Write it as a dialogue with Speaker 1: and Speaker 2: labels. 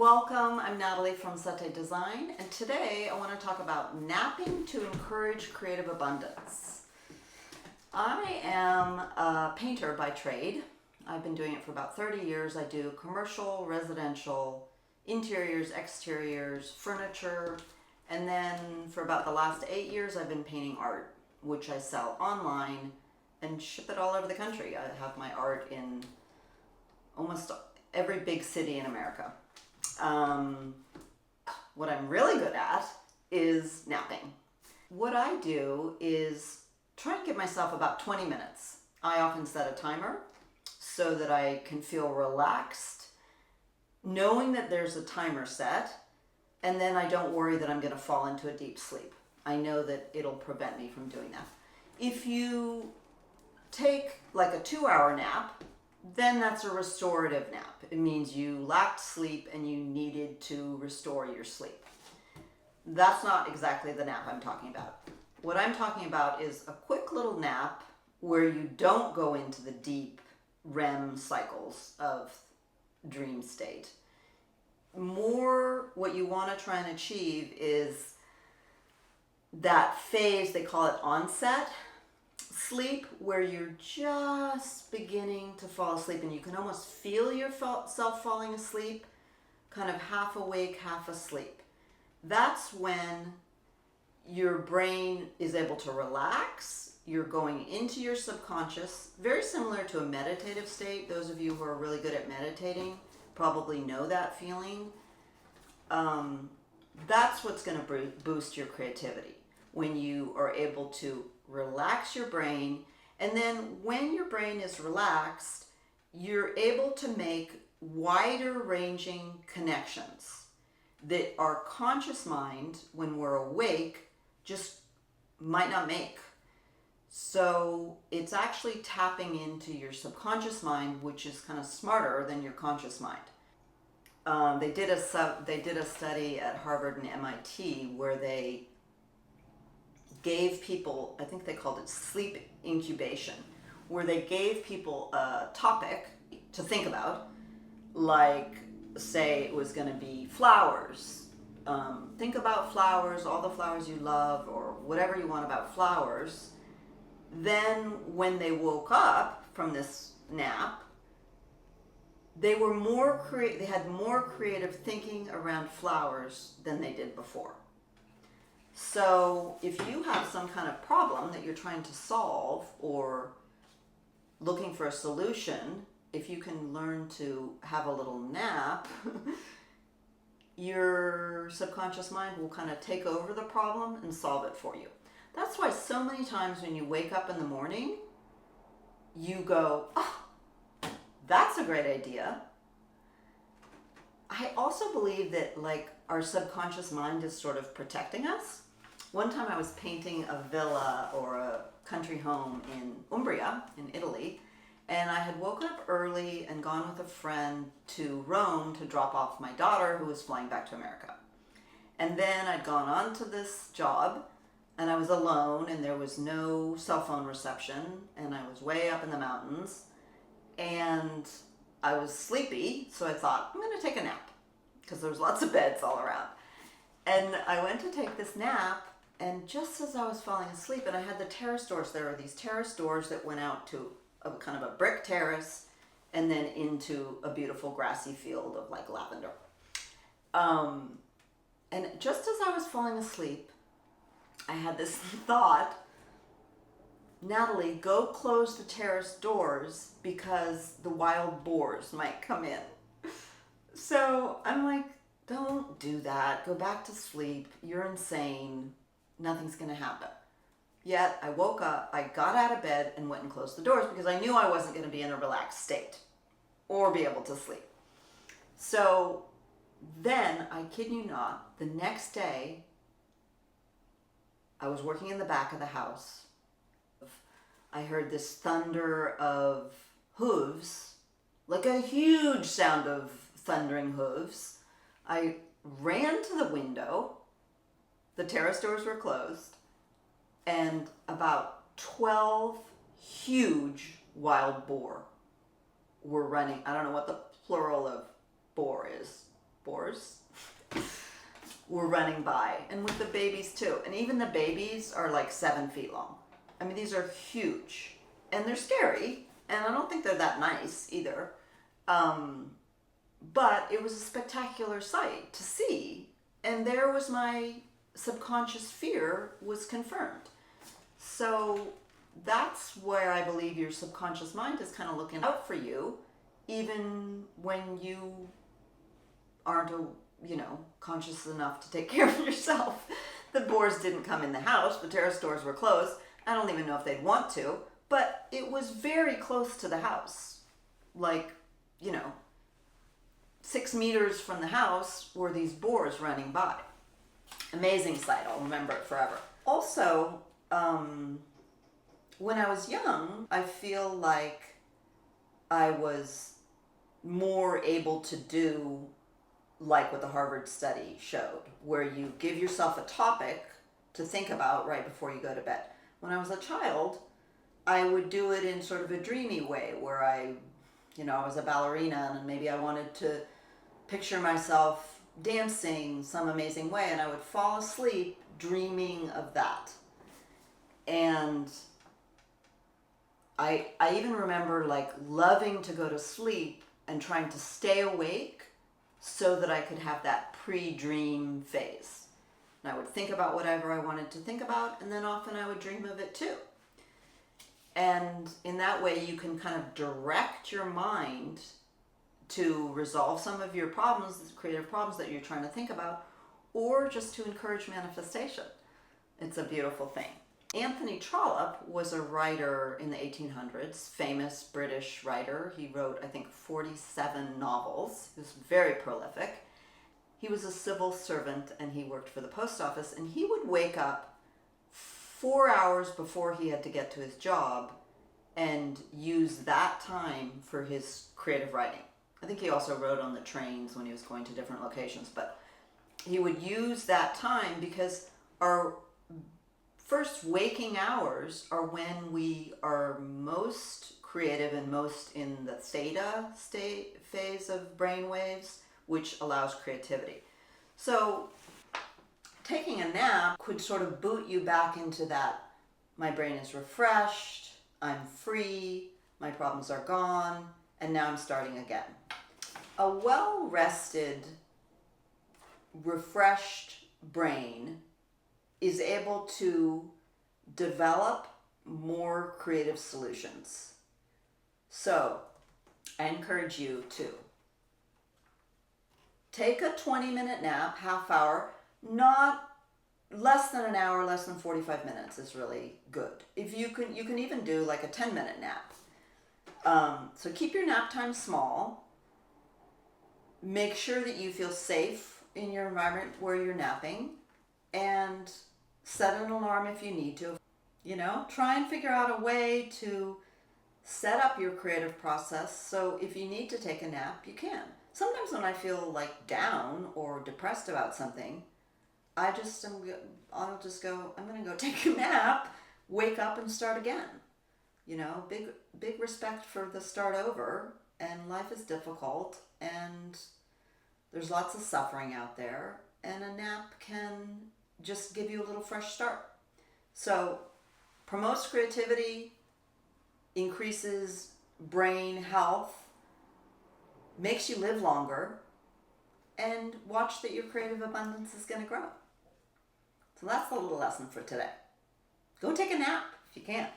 Speaker 1: Welcome, I'm Natalie from Sette Design, and today I want to talk about napping to encourage creative abundance. I am a painter by trade. I've been doing it for about 30 years. I do commercial, residential, interiors, exteriors, furniture, and then for about the last 8 years I've been painting art, which I sell online and ship it all over the country. I have my art in almost every big city in America. What I'm really good at is napping. What I do is try and give myself about 20 minutes. I often set a timer so that I can feel relaxed, knowing that there's a timer set, and then I don't worry that I'm going to fall into a deep sleep. I know that it'll prevent me from doing that. If you take like a 2-hour nap, then that's a restorative nap. It means you lacked sleep and you needed to restore your sleep. That's not exactly the nap I'm talking about. What I'm talking about is a quick little nap where you don't go into the deep REM cycles of dream state. More what you want to try and achieve is that phase, they call it onset sleep, where you're just beginning to fall asleep and you can almost feel yourself falling asleep, kind of half awake, half asleep. That's when your brain is able to relax. You're going into your subconscious, very similar to a meditative state. Those of you who are really good at meditating probably know that feeling. That's what's going to boost your creativity, when you are able to relax your brain. And then when your brain is relaxed, you're able to make wider ranging connections that our conscious mind, when we're awake, just might not make. So it's actually tapping into your subconscious mind, which is kind of smarter than your conscious mind. They did a study at Harvard and MIT where they gave people, I think they called it sleep incubation, where they gave people a topic to think about, like say it was going to be flowers. Think about flowers, all the flowers you love, or whatever you want about flowers. Then when they woke up from this nap, they were they had more creative thinking around flowers than they did before. So if you have some kind of problem that you're trying to solve or looking for a solution, if you can learn to have a little nap, your subconscious mind will kind of take over the problem and solve it for you. That's why so many times when you wake up in the morning, you go, oh, that's a great idea. I also believe that like our subconscious mind is sort of protecting us. One time I was painting a villa or a country home in Umbria in Italy, and I had woken up early and gone with a friend to Rome to drop off my daughter who was flying back to America. And then I'd gone on to this job and I was alone and there was no cell phone reception and I was way up in the mountains and I was sleepy, so I thought, I'm going to take a nap because there was lots of beds all around. And I went to take this nap, and just as I was falling asleep, and I had the terrace doors, there were these terrace doors that went out to a kind of a brick terrace and then into a beautiful grassy field of like lavender. And just as I was falling asleep, I had this thought, Natalie, go close the terrace doors because the wild boars might come in. So I'm like, don't do that. Go back to sleep. You're insane. Nothing's going to happen. Yet I woke up, I got out of bed and went and closed the doors because I knew I wasn't going to be in a relaxed state or be able to sleep. So then, I kid you not, the next day, I was working in the back of the house. I heard this thunder of hooves, like a huge sound of thundering hooves. I ran to the window. The terrace doors were closed, and about 12 huge wild boar were running. I don't know what the plural of boar is, boars were running by, and with the babies too. And even the babies are like 7 feet long. I mean, these are huge, and they're scary, and I don't think they're that nice either. But it was a spectacular sight to see, and there was my subconscious fear was confirmed. So that's where I believe your subconscious mind is kind of looking out for you, even when you aren't, conscious enough to take care of yourself. The boars didn't come in the house. The terrace doors were closed. I don't even know if they'd want to, but it was very close to the house. Like, 6 meters from the house were these boars running by. Amazing sight. I'll remember it forever. Also, when I was young, I feel like I was more able to do like what the Harvard study showed, where you give yourself a topic to think about right before you go to bed. When I was a child, I would do it in sort of a dreamy way, where I was a ballerina, and maybe I wanted to picture myself dancing some amazing way, and I would fall asleep dreaming of that. And I even remember like loving to go to sleep and trying to stay awake so that I could have that pre-dream phase. And I would think about whatever I wanted to think about, and then often I would dream of it too. And in that way you can kind of direct your mind to resolve some of your problems, creative problems that you're trying to think about, or just to encourage manifestation. It's a beautiful thing. Anthony Trollope was a writer in the 1800s, famous British writer. He wrote, I think, 47 novels. He was very prolific. He was a civil servant, and he worked for the post office, and he would wake up 4 hours before he had to get to his job and use that time for his creative writing. I think he also wrote on the trains when he was going to different locations, but he would use that time because our first waking hours are when we are most creative and most in the theta state phase of brain waves, which allows creativity. So taking a nap could sort of boot you back into that, my brain is refreshed, I'm free, my problems are gone, and now I'm starting again. A well-rested, refreshed brain is able to develop more creative solutions. So I encourage you to take a 20-minute nap, half hour, not less than an hour, less than 45 minutes is really good. If you can even do like a 10-minute nap. So keep your nap time small. Make sure that you feel safe in your environment where you're napping, and set an alarm if you need to. Try and figure out a way to set up your creative process so if you need to take a nap, you can. Sometimes when I feel like down or depressed about something, I'll just go, I'm going to go take a nap, wake up and start again. Big respect for the start over, and life is difficult, and there's lots of suffering out there, and a nap can just give you a little fresh start. So promotes creativity, increases brain health, makes you live longer, and watch that your creative abundance is going to grow. So that's the little lesson for today. Go take a nap if you can.